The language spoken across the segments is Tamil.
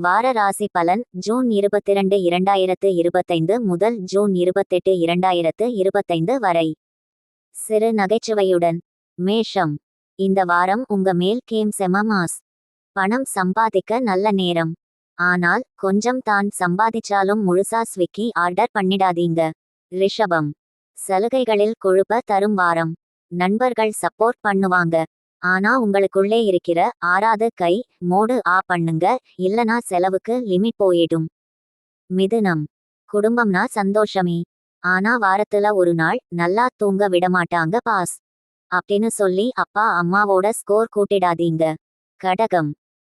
வார ராசி பலன் ஜூன் 22 2025 முதல் ஜூன் 28 2025 வரை. சிறு நகைச்சுவையுடன். மேஷம். இந்த வாரம் உங்க மேல் கேம் செம மாஸ். பணம் சம்பாதிக்க நல்ல நேரம். ஆனால் கொஞ்சம் தான் சம்பாதிச்சாலும் முழுசா ஸ்விக்கி ஆர்டர் பண்ணிடாதீங்க. ரிஷபம். சலுகைகளில் கொழுப்ப தரும் வாரம். நண்பர்கள் சப்போர்ட் பண்ணுவாங்க. ஆனா உங்களுக்குள்ளே இருக்கிற ஆறாவது கை மோடு பண்ணுங்க, இல்லனா செலவுக்கு லிமிட் போயிடும். மிதுனம். குடும்பம்னா சந்தோஷமே. ஆனா வாரத்துல ஒரு நாள் நல்லா தூங்க விடமாட்டாங்க பாஸ் அப்படின்னு சொல்லி அப்பா அம்மாவோட ஸ்கோர் கூட்டிடாதீங்க. கடகம்.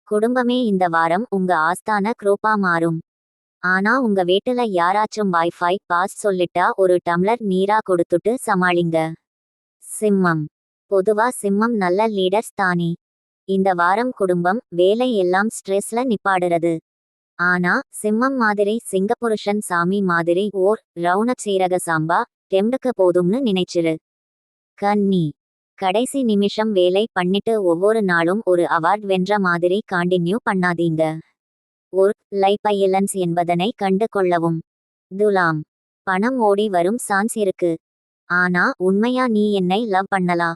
குடும்பமே இந்த வாரம் உங்க ஆஸ்தான குரூப்பா மாறும். ஆனா உங்க வீட்டுல யாராச்சும் வைஃபை பாஸ் சொல்லிட்டா ஒரு டம்ளர் நீரா கொடுத்துட்டு சமாளிங்க. சிம்மம். பொதுவா சிம்மம் நல்ல லீடர்ஸ் தானே. இந்த வாரம் குடும்பம் வேலை எல்லாம் ஸ்ட்ரெஸ்ல நிப்பாடுறது. ஆனா சிம்மம் மாதிரி சிங்கப்புருஷன் சாமி மாதிரி ஓர் ரவுனக் சீரக சாம்பா டெம்டுக்கு போதும்னு நினைச்சிரு. கன்னி. கடைசி நிமிஷம் வேலை பண்ணிட்டு ஒவ்வொரு நாளும் ஒரு அவார்ட் வென்ற மாதிரி காண்டின்யூ பண்ணாதீங்க. ஒர்க் லைஃப் பைலன்ஸ் என்பதனை கண்டு கொள்ளவும். துலாம். பணம் ஓடி வரும் சான்ஸ் இருக்கு. ஆனா உண்மையா நீ என்னை லவ் பண்ணலா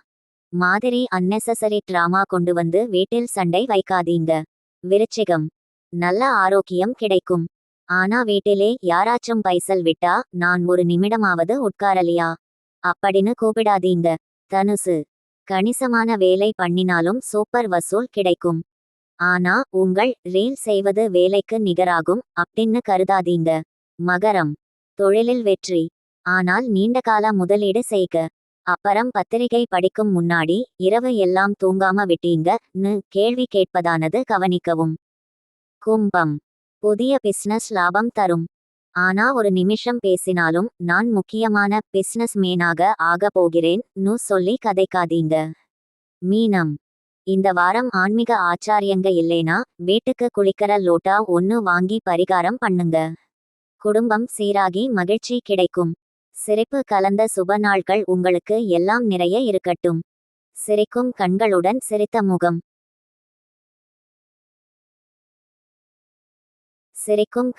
மாதிரி அன்னெசசரி ட்ராமா கொண்டு வந்து வீட்டில் சண்டை வைக்காதீங்க. விருச்சிகம். நல்ல ஆரோக்கியம் கிடைக்கும். ஆனா வீட்டிலே யாராச்சும் பைசல் விட்டா நான் ஒரு நிமிடமாவது உட்காரலியா அப்படின்னு கூப்பிடாதீங்க. தனுசு. கணிசமான வேலை பண்ணினாலும் சூப்பர் வசூல் கிடைக்கும். ஆனா உங்கள் ரீல் செய்வது வேலைக்கு நிகராகும் அப்படின்னு கருதாதீங்க. மகரம். தொழிலில் வெற்றி. ஆனால் நீண்டகால முதலீடு செய்க. அப்புறம் பத்திரிகை படிக்கும் முன்னாடி இரவு எல்லாம் தூங்காம விட்டீங்கன்னு கேள்வி கேட்பதானது கவனிக்கவும். கும்பம். புதிய பிசினஸ் லாபம் தரும். ஆனா ஒரு நிமிஷம் பேசினாலும் நான் முக்கியமான பிசினஸ் மேனாக ஆக போகிறேன்னு சொல்லி கதைக்காதீங்க. மீனம். இந்த வாரம் ஆன்மீக ஆச்சாரியங்க இல்லைனா வீட்டுக்கு குளிக்கிற லோட்டா ஒன்னு வாங்கி பரிகாரம் பண்ணுங்க. குடும்பம் சீராகி மகிழ்ச்சி கிடைக்கும். சிரிப்பு கலந்த சுப நாட்கள் உங்களுக்கு எல்லாம் நிறைய இருக்கட்டும். சிரிக்கும் கண்களுடன் சிரித்த முகம். சிரிக்கும்